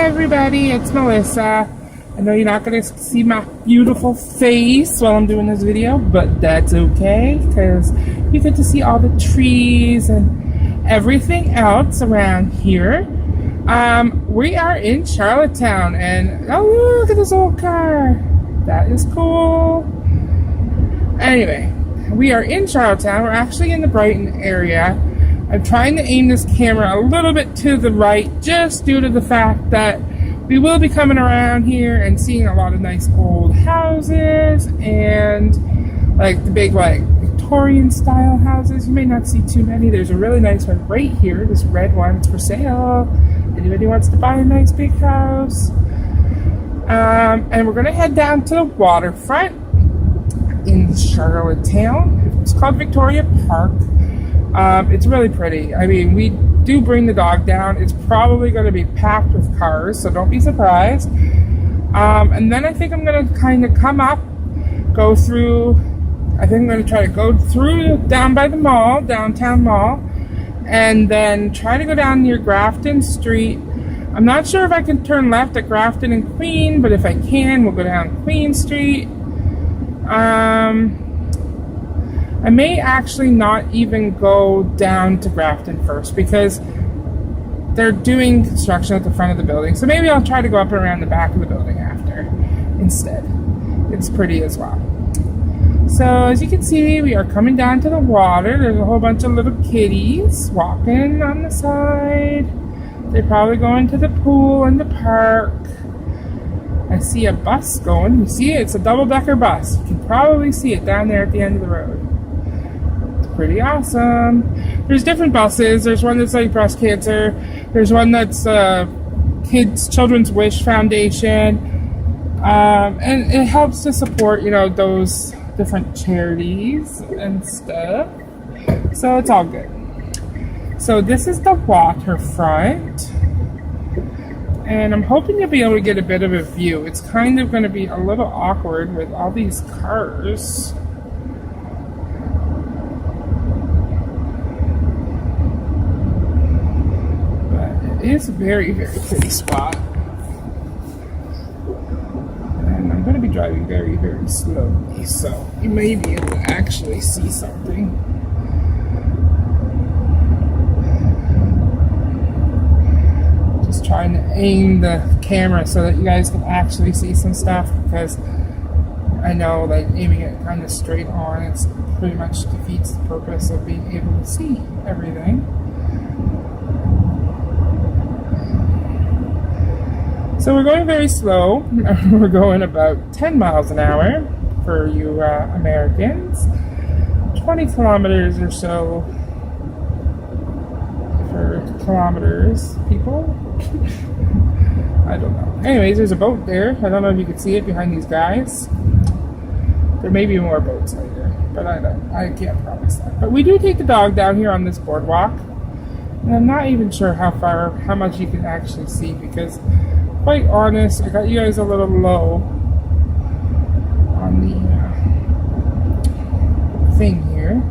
everybody, it's Melissa. I know you're not going to see my beautiful face while I'm doing this video, but that's okay because you get to see all the trees and everything else around here. We are in Charlottetown, and oh, look at this old car. That is cool. Anyway, we are in Charlottetown. We're actually in the Brighton area. I'm trying to aim this camera a little bit to the right just due to the fact that we will be coming around here and seeing a lot of nice old houses and like the big like Victorian style houses. You may not see too many. There's a really nice one right here, this red one. It's for sale. Anybody wants to buy a nice big house. And we're gonna head down to the waterfront in Charlottetown. It's called Victoria Park. It's really pretty. I mean, we do bring the dog down. It's probably going to be packed with cars, so don't be surprised. And then I think I'm going to kind of come up, go through, I think I'm going to try to go through down by the mall, downtown mall, and then try to go down near Grafton Street. I'm not sure if I can turn left at Grafton and Queen, but if I can, we'll go down Queen Street. I may actually not even go down to Grafton first because they're doing construction at the front of the building. So maybe I'll try to go up and around the back of the building after instead. It's pretty as well. So as you can see, we are coming down to the water. There's a whole bunch of little kitties walking on the side. They're probably going to the pool and the park. I see a bus going. You see it? It's a double-decker bus. You can probably see it down there at the end of the road. Pretty awesome. There's different buses. There's one that's like breast cancer. There's one that's Children's Wish Foundation. And it helps to support, you know, those different charities and stuff. So it's all good. So this is the waterfront. And I'm hoping you'll be able to get a bit of a view. It's kind of going to be a little awkward with all these cars. It's a very, very pretty spot. And I'm going to be driving very, very slowly, so you may be able to actually see something. Just trying to aim the camera so that you guys can actually see some stuff, because I know like aiming it kind of straight on, it's pretty much defeats the purpose of being able to see everything. So we're going very slow. We're going about 10 miles an hour for you Americans. 20 kilometers or so for kilometers, people. I don't know. Anyways, there's a boat there. I don't know if you can see it behind these guys. There may be more boats later, but I can't promise that. But we do take the dog down here on this boardwalk. And I'm not even sure how much you can actually see, because quite honest, I got you guys a little low on the thing here.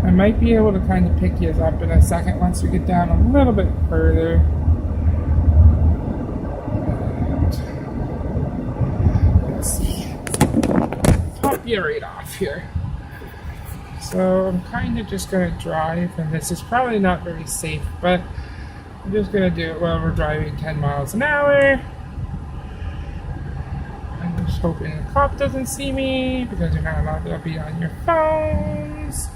I might be able to kind of pick you up in a second once we get down a little bit further. And let's see. Pop you right off here. So I'm kind of just going to drive, and this is probably not very safe, but I'm just going to do it while we're driving 10 miles an hour. I'm just hoping the cop doesn't see me, because you're not allowed to be on your phones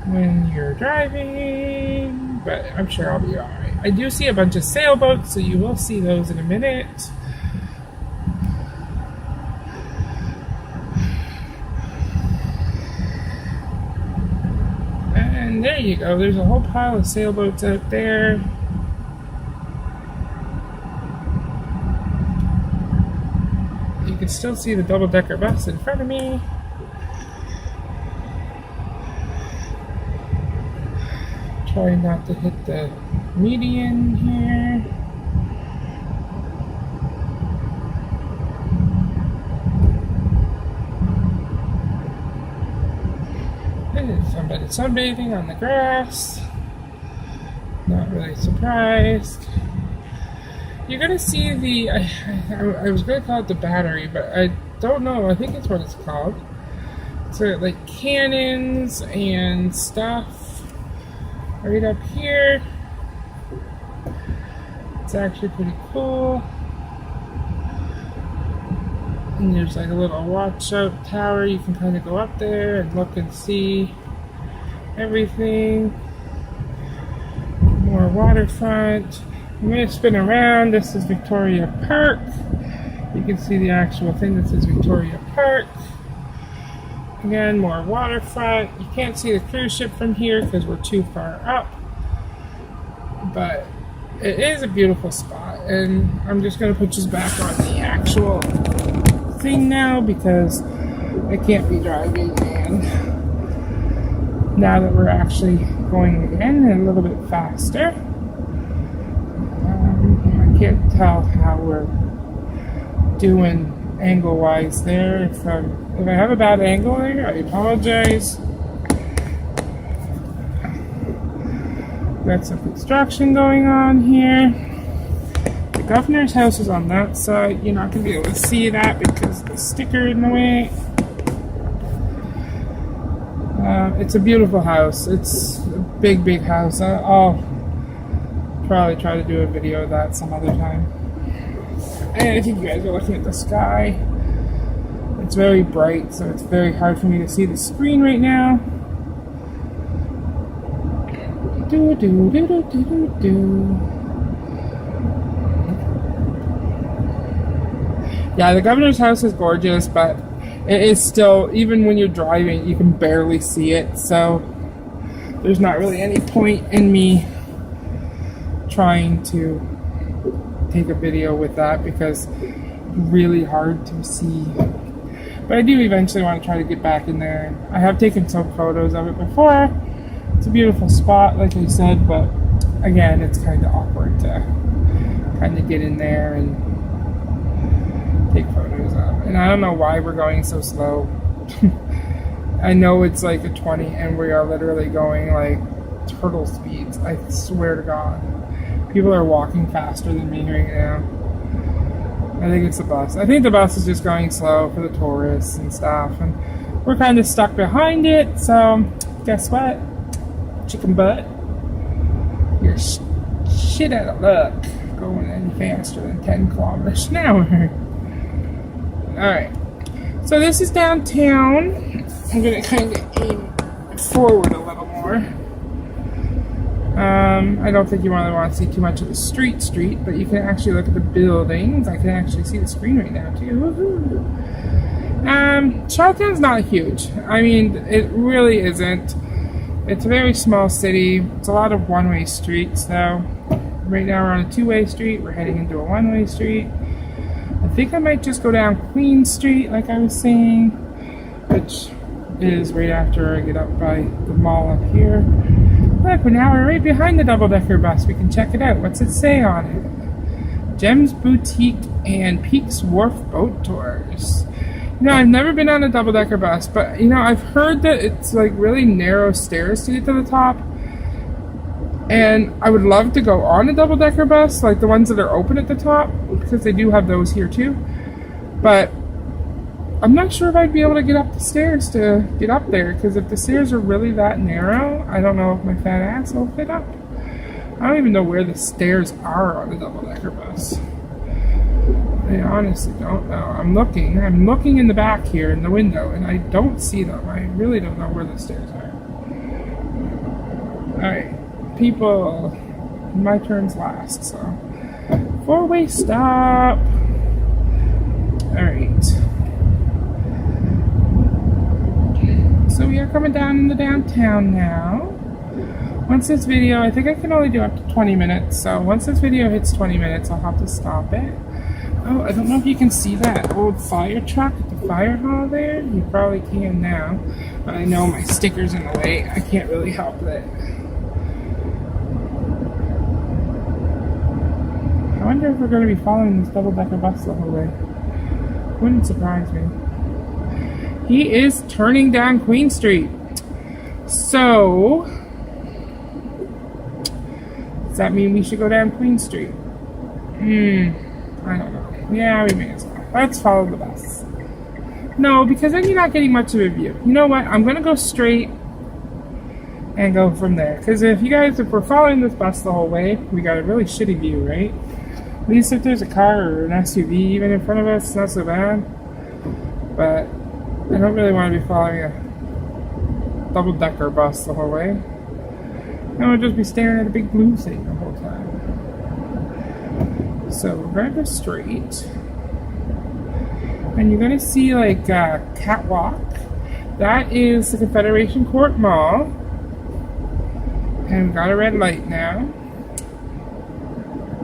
when you're driving, but I'm sure I'll be alright. I do see a bunch of sailboats, so you will see those in a minute. And there you go, there's a whole pile of sailboats out there. You can still see the double-decker bus in front of me. Try not to hit the median here. Somebody sunbathing on the grass. Not really surprised. you're gonna see the, I was gonna call it the battery, but I don't know, I think it's what it's called. So like cannons and stuff right up here. It's actually pretty cool. And there's like a little watch-out tower. You can kind of go up there and look and see everything. More waterfront. I'm going to spin around. This is Victoria Park. You can see the actual thing that says Victoria Park. Again, more waterfront. You can't see the cruise ship from here because we're too far up. But it is a beautiful spot. And I'm just going to put this back on the actual thing now because I can't be driving. And now that we're actually going again a little bit faster, I can't tell how we're doing angle-wise there. If I have a bad angle there, I apologize. Got some construction going on here. The governor's house is on that side. You're not going to be able to see that because the sticker in the way. It's a beautiful house. It's a big, big house. I'll probably try to do a video of that some other time. And I think you guys are looking at the sky. It's very bright, so it's very hard for me to see the screen right now. Yeah, the governor's house is gorgeous, but it is still, even when you're driving, you can barely see it, so there's not really any point in me trying to take a video with that because it's really hard to see. But I do eventually want to try to get back in there. I have taken some photos of it before. It's a beautiful spot, like I said, but again, it's kind of awkward to kind of get in there and take photos of. And I don't know why we're going so slow. I know it's like a 20 and we are literally going like turtle speeds. I swear to God. People are walking faster than me right now. I think it's the bus. I think the bus is just going slow for the tourists and stuff. And we're kind of stuck behind it. So guess what? Chicken butt. You're shit out of luck going any faster than 10 kilometers an hour. Alright. So this is downtown. I'm going to kind of aim forward a little more. I don't think you really want to see too much of the street, but you can actually look at the buildings. I can actually see the screen right now too. Woohoo! Charlottetown's not huge. I mean, it really isn't. It's a very small city. It's a lot of one-way streets though. Right now we're on a two-way street. We're heading into a one-way street. I think I might just go down Queen Street like I was saying, which is right after I get up by the mall up here. Look, now we're right behind the double-decker bus. We can check it out. What's it say on it? Gems Boutique and Peaks Wharf Boat Tours. You know, I've never been on a double-decker bus, but, you know, I've heard that it's, like, really narrow stairs to get to the top. And I would love to go on a double-decker bus, like the ones that are open at the top, because they do have those here, too. But I'm not sure if I'd be able to get up the stairs to get up there, because if the stairs are really that narrow, I don't know if my fat ass will fit up. I don't even know where the stairs are on the double-decker bus. I honestly don't know. I'm looking in the back here in the window, and I don't see them. I really don't know where the stairs are. Alright, people, my turn's last, so 4-way stop. Alright. So we are coming down into downtown now. Once this video, I think I can only do up to 20 minutes, so once this video hits 20 minutes, I'll have to stop it. Oh, I don't know if you can see that old fire truck at the fire hall there. You probably can now, but I know my sticker's in the way. I can't really help it. I wonder if we're going to be following this double-decker bus the whole way. Wouldn't surprise me. He is turning down Queen Street. So, does that mean we should go down Queen Street? I don't know. Yeah, we may as well. Let's follow the bus. No, because then you're not getting much of a view. You know what? I'm going to go straight and go from there. Because if we're following this bus the whole way, we got a really shitty view, right? At least if there's a car or an SUV even in front of us, it's not so bad. But I don't really want to be following a double-decker bus the whole way. I would just be staring at a big blue thing the whole time. So we're going to go straight. And you're going to see like a catwalk. That is the Confederation Court Mall. And we've got a red light now.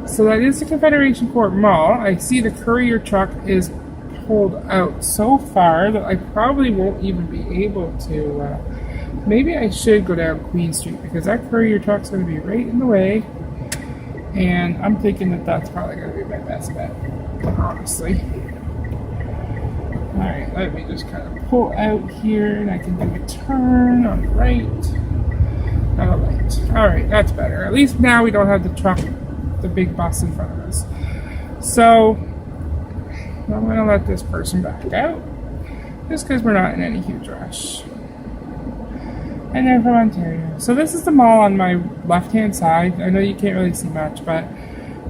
So that is the Confederation Court Mall. I see the courier truck is pulled out so far that I probably won't even be able to. Maybe I should go down Queen Street because that courier truck's going to be right in the way. And I'm thinking that that's probably going to be my best bet, honestly. Alright, let me just kind of pull out here and I can do a turn on the right. Not a light. Alright, that's better. At least now we don't have the truck, the big bus in front of us. So, I'm going to let this person back out. Just because we're not in any huge rush. And they're from Ontario. So this is the mall on my left-hand side. I know you can't really see much, but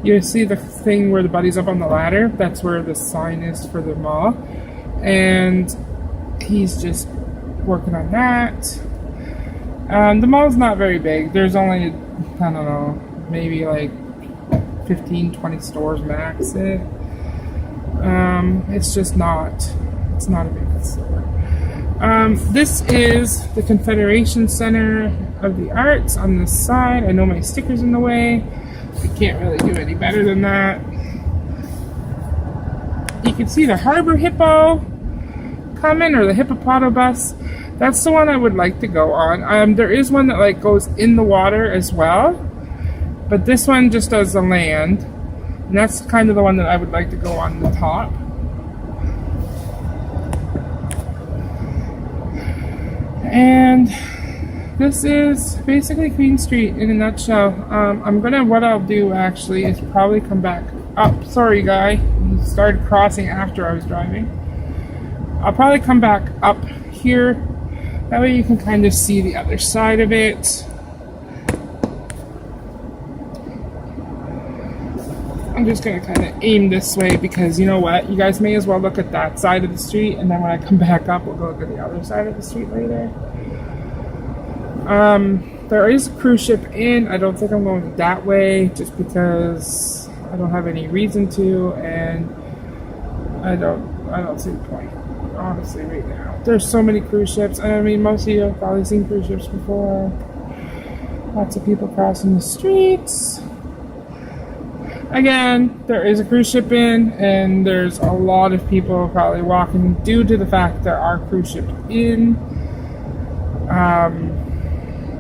you see the thing where the buddy's up on the ladder. That's where the sign is for the mall. And he's just working on that. The mall's not very big. There's only, I don't know, maybe like 15, 20 stores max it. It's just not, it's not a big store. This is the Confederation Center of the Arts on this side. I know my sticker's in the way. I can't really do any better than that. You can see the Harbor Hippo coming, or the Hippopotobus. That's the one I would like to go on. There is one that like goes in the water as well, but this one just does the land, and that's kind of the one that I would like to go on the top. And this is basically Queen Street in a nutshell. What I'll do actually is probably come back up. Sorry, guy, you started crossing after I was driving. I'll probably come back up here. That way you can kind of see the other side of it. I'm just going to kind of aim this way because you know what? You guys may as well look at that side of the street, and then when I come back up, we'll go look at the other side of the street later. There is a cruise ship in. I don't think I'm going that way just because I don't have any reason to, and I don't see the point, honestly, right now. There's so many cruise ships, and I mean, most of you have probably seen cruise ships before. Lots of people crossing the streets. Again, there is a cruise ship in, and there's a lot of people probably walking due to the fact there are cruise ships in.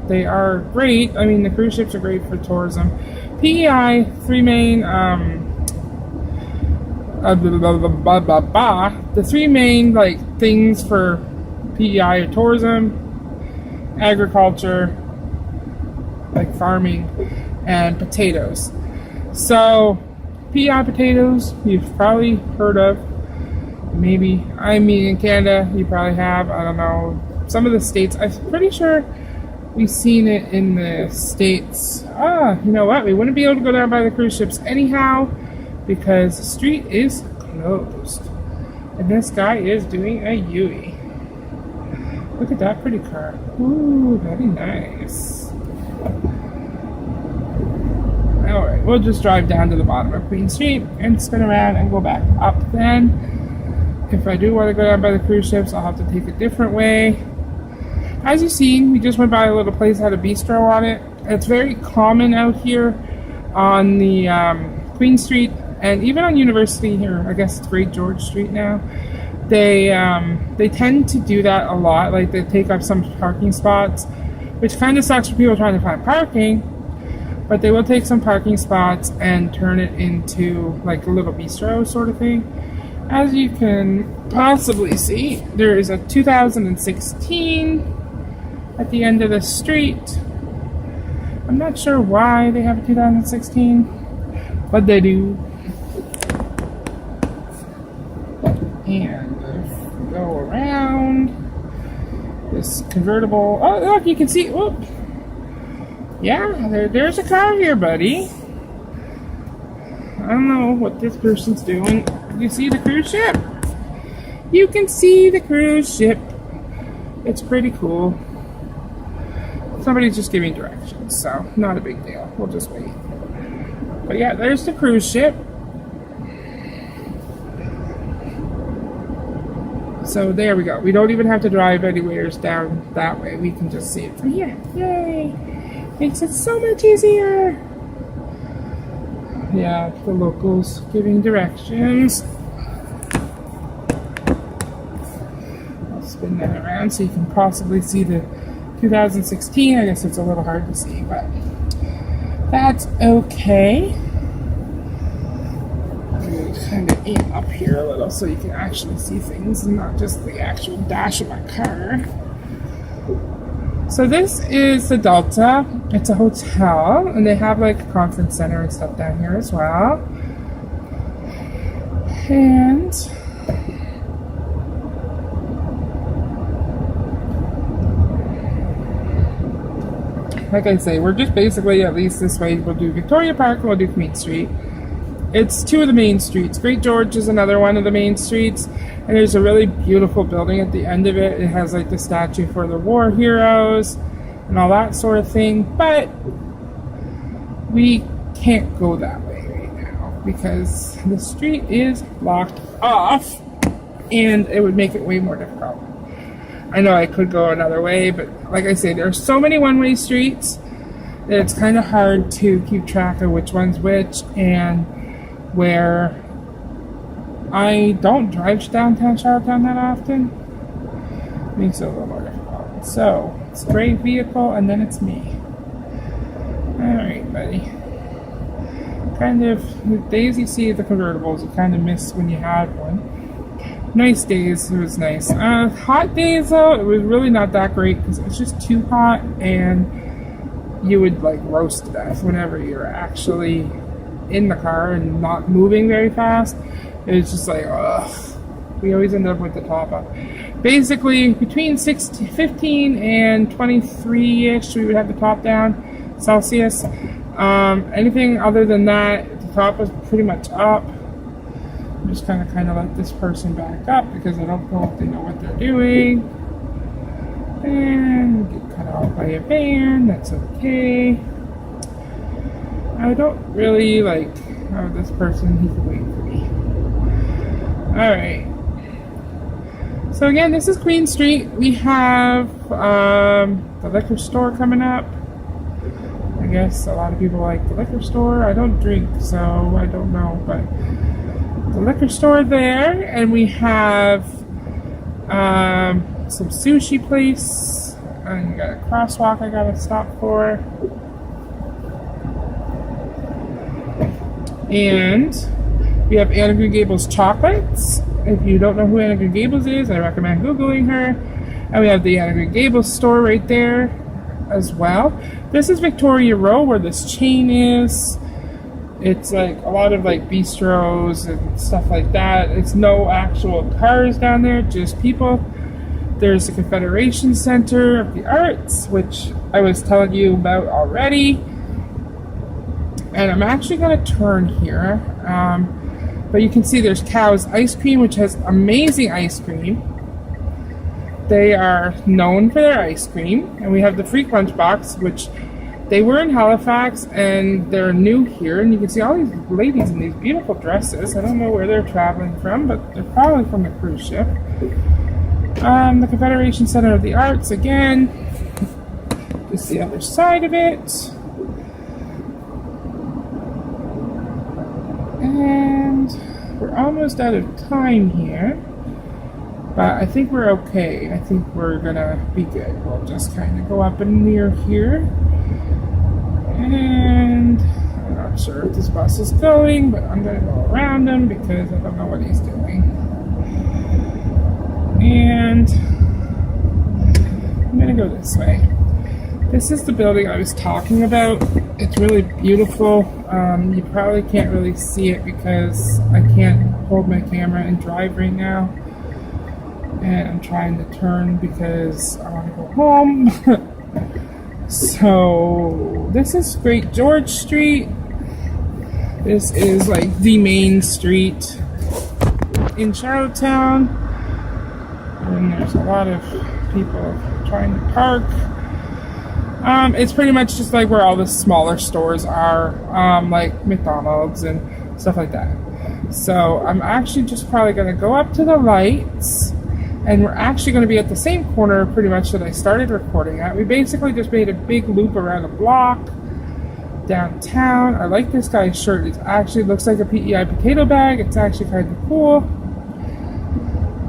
They are great. I mean, the cruise ships are great for tourism. PEI, three main, the three main, like, things for PEI are tourism, agriculture, like farming, and potatoes. So, PEI potatoes, you've probably heard of. Maybe. I mean, in Canada, you probably have. I don't know. Some of the states, I'm pretty sure we've seen it in the States. You know what? We wouldn't be able to go down by the cruise ships anyhow because the street is closed. And this guy is doing a U-E. Look at that pretty car. Ooh, very nice. Alright, we'll just drive down to the bottom of Queen Street and spin around and go back up then. If I do want to go down by the cruise ships, I'll have to take a different way. As you've seen, we just went by a little place that had a bistro on it. It's very common out here on the Queen Street and even on University here. I guess it's Great George Street now. They tend to do that a lot. Like they take up some parking spots, which kind of sucks for people trying to find parking. But they will take some parking spots and turn it into like a little bistro sort of thing. As you can possibly see, there is a 2016 at the end of the street. I'm not sure why they have a 2016, but they do. And if we go around this convertible, oh look, you can see, whoop. Yeah, there's a car here, buddy. I don't know what this person's doing. You see the cruise ship? You can see the cruise ship. It's pretty cool. Somebody's just giving directions, so not a big deal. We'll just wait. But yeah, there's the cruise ship. So there we go. We don't even have to drive anywhere down that way. We can just see it from here. Yay! Makes it so much easier. Yeah, the locals giving directions. I'll spin that around so you can possibly see the 2016. I guess it's a little hard to see, but that's okay. I'm going to kind of aim up here a little so you can actually see things and not just the actual dash of my car. So this is the Delta. It's a hotel, and they have like a conference center and stuff down here as well. And like I say, we're just basically, at least this way, we'll do Victoria Park and we'll do Queen Street. It's two of the main streets. Great George is another one of the main streets. And there's a really beautiful building at the end of it. It has like the statue for the war heroes and all that sort of thing. But we can't go that way right now because the street is blocked off and it would make it way more difficult. I know I could go another way, but like I say, there are so many one-way streets that it's kind of hard to keep track of which one's which, and where I don't drive to downtown Charlottetown that often, it makes it a little more difficult. So, it's a great vehicle, and then it's me. Alright, buddy. Kind of, the days you see the convertibles, you kind of miss when you had one. Nice days, it was nice. Hot days though, it was really not that great because it was just too hot and you would like roast to death whenever you're actually in the car and not moving very fast. It was just like, ugh. We always end up with the top up. Basically, between 15 and 23-ish, we would have the top down, Celsius. Anything other than that, the top was pretty much up. I'm just kind of let this person back up because I don't know if they know what they're doing. And get cut off by a van, that's okay. I don't really like how this person, he can wait for me. Alright. So again, this is Queen Street. We have the liquor store coming up. I guess a lot of people like the liquor store. I don't drink, so I don't know, but the liquor store there, and we have some sushi place, and you got a crosswalk I gotta stop for, and we have Anna Green Gables chocolates. If you don't know who Anna Green Gables is, I recommend googling her. And we have the Anna Green Gables store right there as well. This is Victoria Row where this chain is. It's like a lot of like bistros and stuff like that. It's no actual cars down there, just people. There's the Confederation Center of the Arts, which I was telling you about already. And I'm actually going to turn here. But you can see there's Cow's Ice Cream, which has amazing ice cream. They are known for their ice cream. And we have the Freak Lunchbox, which they were in Halifax and they're new here. And you can see all these ladies in these beautiful dresses. I don't know where they're traveling from, but they're probably from the cruise ship. The Confederation Center of the Arts, again. Just the other side of it. And we're almost out of time here, but I think we're okay. I think we're gonna be good. We'll just kind of go up and near here, and I'm not sure if this bus is going, but I'm gonna go around him because I don't know what he's doing. And I'm gonna go this way. This is the building I was talking about. It's really beautiful. You probably can't really see it because I can't hold my camera and drive right now. And I'm trying to turn because I want to go home. So this is Great George Street. This is like the main street in Charlottetown. And there's a lot of people trying to park. It's pretty much just like where all the smaller stores are, like McDonald's and stuff like that. So I'm actually just probably going to go up to the lights, and we're actually going to be at the same corner pretty much that I started recording at. We basically just made a big loop around a block downtown. I like this guy's shirt. It actually looks like a PEI potato bag. It's actually kind of cool.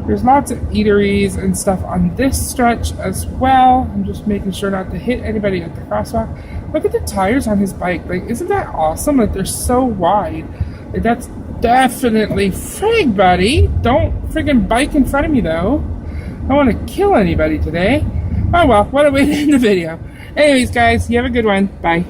There's lots of eateries and stuff on this stretch as well. I'm just making sure not to hit anybody at the crosswalk. Look at the tires on his bike. Like, isn't that awesome? Like, they're so wide. Like, that's definitely frig, buddy. Don't friggin' bike in front of me, though. I don't want to kill anybody today. Oh, well, what a way to end the video. Anyways, guys, you have a good one. Bye.